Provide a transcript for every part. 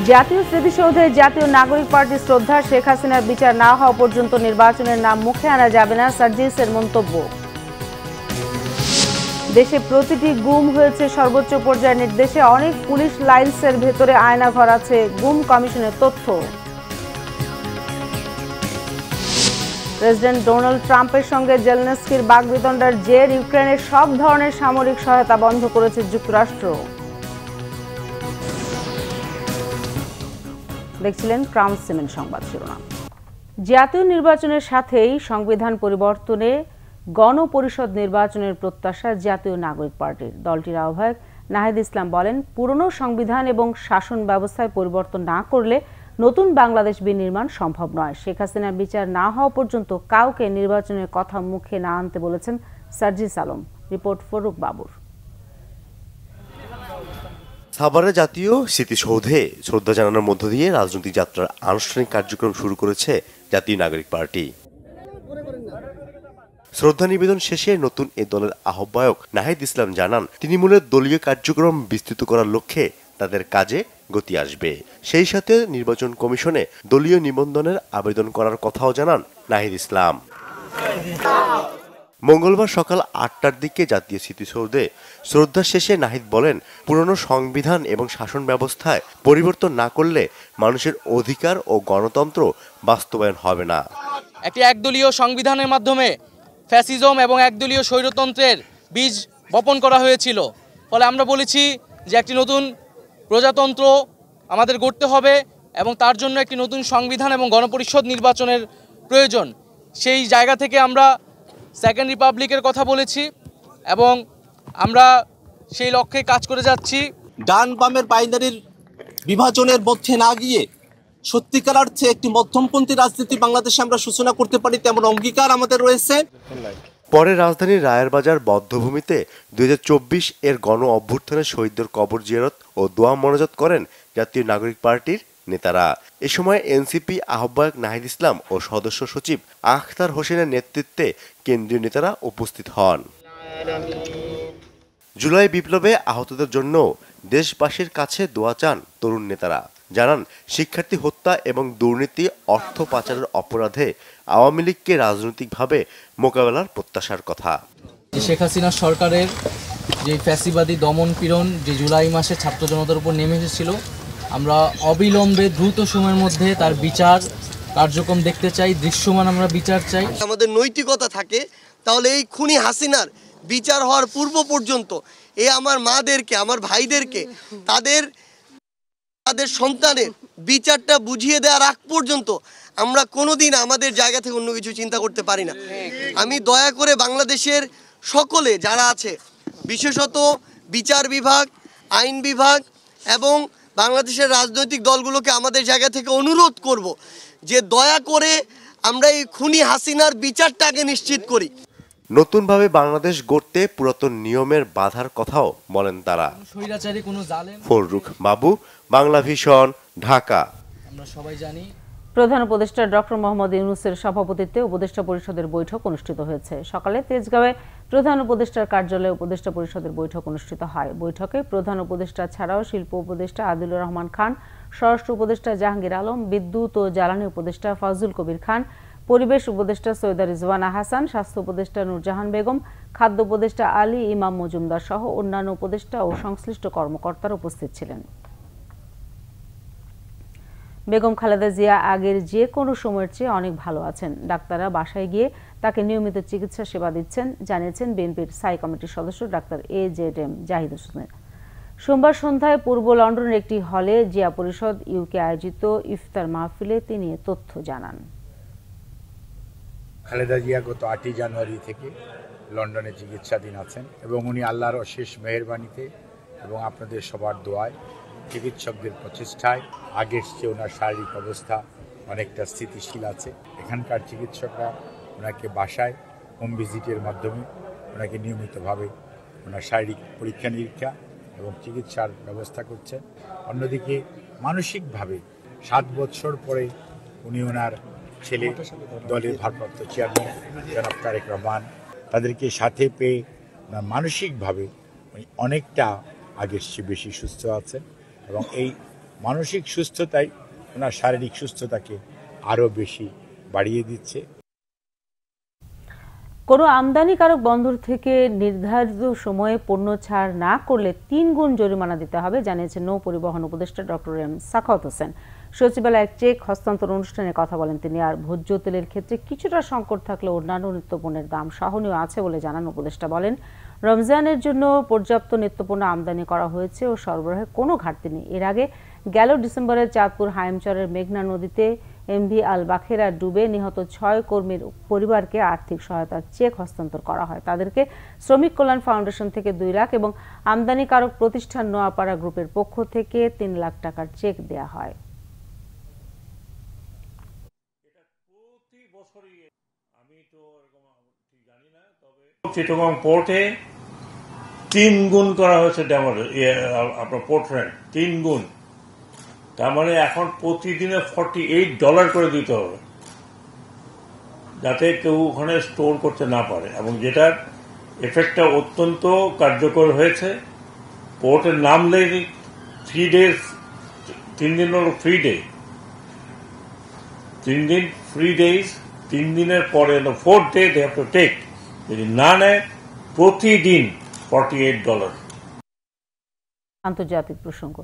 জাতীয় স্মৃতিসৌধে জাতীয় নাগরিক পার্টি শ্রদ্ধা, শেখ হাসিনার বিচার না হওয়া পর্যন্ত নির্বাচনের নাম মুখে আনা যাবে না, সার্জিসের মন্তব্য। দেশে প্রতিটি গুম হয়েছে সর্বোচ্চ পর্যায়ের নির্দেশে, অনেক পুলিশ লাইন্সের ভেতরে আয়নাঘর আছে, গুম কমিশনের তথ্য। প্রেসিডেন্ট ডোনাল্ড ট্রাম্পের সঙ্গে জেলেনস্কির বাকবিতণ্ডার জের ইউক্রেনের সব ধরনের সামরিক সহায়তা বন্ধ করেছে যুক্তরাষ্ট্র। দেখছিলেন ক্রাউন সিমেন্ট সংবাদ শিরোনাম। জাতীয় নির্বাচনের সাথেই সংবিধান পরিবর্তনে গণপরিষদ নির্বাচনের প্রত্যাশা জাতীয় নাগরিক পার্টির। দলটির আহ্বায়ক নাহিদ ইসলাম বলেন, পুরনো সংবিধান এবং শাসন ব্যবস্থায় পরিবর্তন না করলে নতুন বাংলাদেশ বিনির্মাণ সম্ভব নয়। শেখ হাসিনার বিচার না হওয়া পর্যন্ত কাউকে নির্বাচনের কথা মুখে না আনতে বলেছেন সার্জিস আলম। রিপোর্ট ফরুক বাবুর। সাভারে জাতীয় স্মৃতিসৌধে শ্রদ্ধা জানানোর মধ্য দিয়ে রাজনৈতিক যাত্রার আনুষ্ঠানিক কার্যক্রম শুরু করেছে জাতীয় নাগরিক পার্টি। শ্রদ্ধা নিবেদন শেষে নতুন এ দলের আহ্বায়ক নাহিদ ইসলাম জানান, তৃণমূলের দলীয় কার্যক্রম বিস্তৃত করার লক্ষ্যে তাদের কাজে গতি আসবে। সেই সাথে নির্বাচন কমিশনে দলীয় নিবন্ধনের আবেদন করার কথাও জানান নাহিদ ইসলাম। মঙ্গলবার সকাল ৮টার দিকে জাতীয় স্মৃতিসৌধে শ্রদ্ধা শেষে নাহিদ বলেন, পুরনো সংবিধান এবং শাসন ব্যবস্থায় পরিবর্তন না করলে মানুষের অধিকার ও গণতন্ত্র বাস্তবায়ন হবে না। একটি একদলীয় সংবিধানের মাধ্যমে ফ্যাসিজম এবং একদলীয় স্বৈরতন্ত্রের বীজ বপন করা হয়েছিল। ফলে আমরা বলেছি যে একটি নতুন প্রজাতন্ত্র আমাদের গড়তে হবে এবং তার জন্য একটি নতুন সংবিধান এবং গণপরিষদ নির্বাচনের প্রয়োজন। সেই জায়গা থেকে আমরা সেকেন্ড রিপাবলিকের কথা বলেছি এবং আমরা সেই লক্ষ্যে কাজ করে যাচ্ছি। ডান বামের বাইনারির বিভাজনের মধ্যে না গিয়ে সত্যিকার অর্থে একটি মধ্যমপন্থী রাজনীতি বাংলাদেশে আমরা সূচনা করতে পারি, তেমন অঙ্গীকার আমাদের রয়েছে। পরে রাজধানীর রায়েরবাজার বধ্যভূমিতে ২০২৪ এর গণ অভ্যুত্থানে শহীদদের কবর জিয়ারত ও দোয়া মোনাজাত করেন জাতীয় নাগরিক পার্টির নেতারা। এ সময় এনসিপি আহ্বায়ক নাহিদ ইসলাম ও সদস্য সচিব আখতার হোসেনের নেতৃত্বে কেন্দ্রীয় নেতারা উপস্থিত হন। জুলাই বিপ্লবে আহতদের জন্য দেশবাসীর কাছে দোয়া চান তরুণ নেতারা। জানান, শিক্ষার্থী হত্যা এবং দুর্নীতি, অর্থ পাচারের অপরাধে আওয়ামী লীগকে রাজনৈতিকভাবে মোকাবেলার প্রত্যাশার কথা। শেখ হাসিনা সরকারের যে ফ্যাসিবাদী দমন পীড়ন যে জুলাই মাসে ছাত্র জনতার উপর নেমে এসেছিল, আমরা অবিলম্বে দ্রুত সময়ের মধ্যে তার বিচার কার্যক্রম দেখতে চাই, দৃশ্যমান আমরা বিচার চাই। আমাদের নৈতিকতা থাকে, তাহলে এই খুনি হাসিনার বিচার হওয়ার পূর্ব পর্যন্ত আমার মাদেরকে, আমার ভাইদেরকে, তাদের সন্তানের বিচারটা বুঝিয়ে দেওয়ার আগ পর্যন্ত আমরা কোনোদিন আমাদের জায়গা থেকে অন্য কিছু চিন্তা করতে পারি না। আমি দয়া করে বাংলাদেশের সকলে যারা আছে, বিশেষত বিচার বিভাগ, আইন বিভাগ এবং বাংলাদেশের রাজনৈতিক দলগুলোকে আমাদের জায়গা থেকে অনুরোধ করব যে দয়া করে আমরা এই খুনি হাসিনার বিচারটাকে নিশ্চিত করি। নতুনভাবে বাংলাদেশ গড়তে পুরাতন নিয়মের বাধার কথাও বলেন তারা। ফরুক বাবু, বাংলা ভিশন, ঢাকা। আমরা সবাই জানি প্রধান উপদেষ্টা ডক্টর মোহাম্মদ ইউনূসের সভাপতিত্বে উপদেষ্টা পরিষদের বৈঠক অনুষ্ঠিত হয়েছে। সকালে তেজগাঁওয়ে প্রধান উপদেষ্টার কার্যালয়ে উপদেষ্টা পরিষদের বৈঠক অনুষ্ঠিত হয়। বৈঠকে প্রধান উপদেষ্টা ছাড়াও শিল্প উপদেষ্টা আদিলুর রহমান খান, স্বরাষ্ট্র উপদেষ্টা জাহাঙ্গীর আলম, বিদ্যুৎ ও জ্বালানি উপদেষ্টা ফাজুল কবির খান, পরিবেশ উপদেষ্টা সৈয়দা রিজওয়ানা হাসান, স্বাস্থ্য উপদেষ্টা নূরজাহান বেগম, খাদ্য উপদেষ্টা আলী ইমাম মজুমদার সহ অন্যান্য উপদেষ্টা ও সংশ্লিষ্ট কর্মকর্তারা উপস্থিত ছিলেন। বেগম খালেদা জিয়া আগের যে কোনো সময়ের চেয়ে অনেক ভালো আছেন। ডাক্তাররা বাসায় গিয়ে তাকে নিয়মিত চিকিৎসা সেবা দিচ্ছেন, জানিয়েছেন বিএনপির স্থায়ী কমিটির সদস্য ডাক্তার AZM জাহিদ হোসেন। সোমবার সন্ধ্যায় পূর্ব লন্ডনের একটি হলে জিয়া পরিষদ ইউকে আয়োজিত ইফতার মাহফিলে তিনি তথ্য জানান। খালেদা জিয়া গত 8 জানুয়ারি থেকে লন্ডনে চিকিৎসাধীন আছেন এবং উনি আল্লাহর অশেষ মেহেরবানিতে এবং আপনাদের সবার দোয়ায়, চিকিৎসকদের প্রচেষ্টায় আগের চেয়ে ওনার শারীরিক অবস্থা অনেকটা স্থিতিশীল আছে। এখানকার চিকিৎসকরা ওনাকে বাসায় হোম ভিজিটের মাধ্যমে ওনাকে নিয়মিতভাবে ওনার শারীরিক পরীক্ষা নিরীক্ষা এবং চিকিৎসার ব্যবস্থা করছেন। অন্যদিকে মানসিকভাবে 7 বছর পরে উনি ওনার ছেলে, দলের ভারপ্রাপ্ত চেয়ারম্যান জনাব তারেক রহমান, তাদেরকে সাথে পেয়ে মানসিকভাবে অনেকটা আগের চেয়ে বেশি সুস্থ আছেন এবং এই মানসিক সুস্থতাই ওনার শারীরিক সুস্থতাকে আরও বেশি বাড়িয়ে দিচ্ছে। কোনো আমদানিকারক বন্দর থেকে নির্ধারিত সময়ে পণ্য ছাড় না করলে 3 গুণ জরিমানা দিতে হবে জানিয়েছেন নৌ পরিবহন উপদেষ্টা ডক্টর এম সাখাওয়াত হোসেন। সচিবালয়ে চেক হস্তান্তর অনুষ্ঠানে কথা বলেন তিনি। আর ভোজ্য তেলের ক্ষেত্রে কিছুটা সংকট থাকলে অন্যান্য নিত্যপণ্যের দাম সহনীয় আছে বলে জানান উপদেষ্টা। বলেন, রমজানের জন্য পর্যাপ্ত নিত্যপণ্য আমদানি করা হয়েছে ও সরবরাহে কোনো ঘাটতি নেই। এর আগে গেল ডিসেম্বরে চাঁদপুর হাইমচরের মেঘনা নদীতে এমভি আল বাখেরা ডুবে নিহত 6 কর্মীর পরিবারকে আর্থিক সহায়তার চেক হস্তান্তর করা হয়। তাদেরকে শ্রমিক কল্যাণ ফাউন্ডেশন থেকে 2 লাখ এবং আমদানিকারক প্রতিষ্ঠান নোয়াপাড়া গ্রুপের পক্ষ থেকে 3 লাখ টাকার চেক দেয়া হয়। চিটাগং পোর্টে 3 গুণ করা হয়েছে আপনার পোর্ট রেন্ট 3 গুণ। তার মানে এখন প্রতিদিনে $48 করে দিতে হবে, যাতে কেউ ওখানে স্টোর করতে না পারে, এবং যেটার এফেক্টটা অত্যন্ত কার্যকর হয়েছে। পোর্টের নামলে 3 days, 3 দিন হল ফ্রি ডে, 3 দিন ফ্রি ডেজ, 3 দিনের পরে 4th day they have to take, যদি না নেয় প্রতিদিন $48। আন্তর্জাতিক প্রসঙ্গ,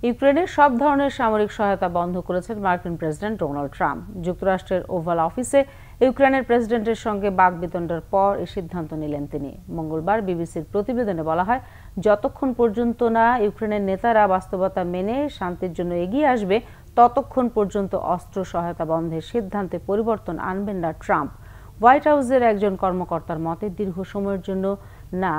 ইউক্রেনের সব ধরনের সামরিক সহায়তা বন্ধ করেছেন মার্কিন প্রেসিডেন্ট ডোনাল্ড ট্রাম্প। যুক্তরাষ্ট্রের ওভাল অফিসে ইউক্রেনের প্রেসিডেন্টের সঙ্গে বাকবিতণ্ডার পর এই সিদ্ধান্ত নিলেন তিনি। মঙ্গলবার বিবিসির প্রতিবেদনে বলা হয়, যতক্ষণ পর্যন্ত না ইউক্রেনের নেতারা বাস্তবতা মেনে শান্তির জন্য এগিয়ে আসবে, ততক্ষণ পর্যন্ত অস্ত্র সহায়তা বন্ধের সিদ্ধান্তে পরিবর্তন আনবেন না ট্রাম্প। হোয়াইট হাউসের একজন কর্মকর্তার মতে, দীর্ঘ সময়ের জন্য না,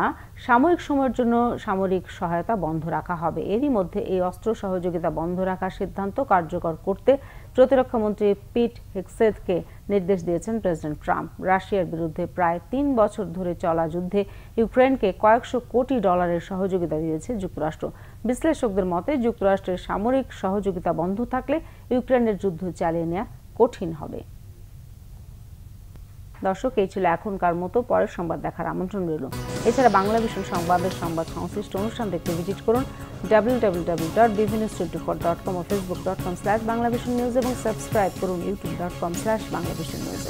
সাময়িক সময়ের জন্য সামরিক সহায়তা বন্ধ রাখা হবে। এরই মধ্যে এই অস্ত্র সহযোগিতা বন্ধ রাখার সিদ্ধান্ত কার্যকর করতে প্রতিরক্ষামন্ত্রী পিট হেগসেথকে নির্দেশ দিয়েছেন প্রেসিডেন্ট ট্রাম্প। রাশিয়ার বিরুদ্ধে প্রায় 3 বছর ধরে চলা যুদ্ধে ইউক্রেনকে কয়েকশো কোটি ডলারের সহযোগিতা দিয়েছে যুক্তরাষ্ট্র। বিশ্লেষকদের মতে, যুক্তরাষ্ট্রের সামরিক সহযোগিতা বন্ধ থাকলে ইউক্রেনের যুদ্ধ চালিয়ে নেওয়া কঠিন হবে। দর্শক, এই ছিল এখনকার মতো। পরের সংবাদ দেখার আমন্ত্রণ রইল। এছাড়া বাংলা ভিশন সংবাদের সংবাদ সংশ্লিষ্ট অনুষ্ঠান দেখতে ভিজিট করুন www.bvnews24.com ও facebook.com/banglavisionnews এবং সাবস্ক্রাইব করুন youtube.com/banglavisionnews।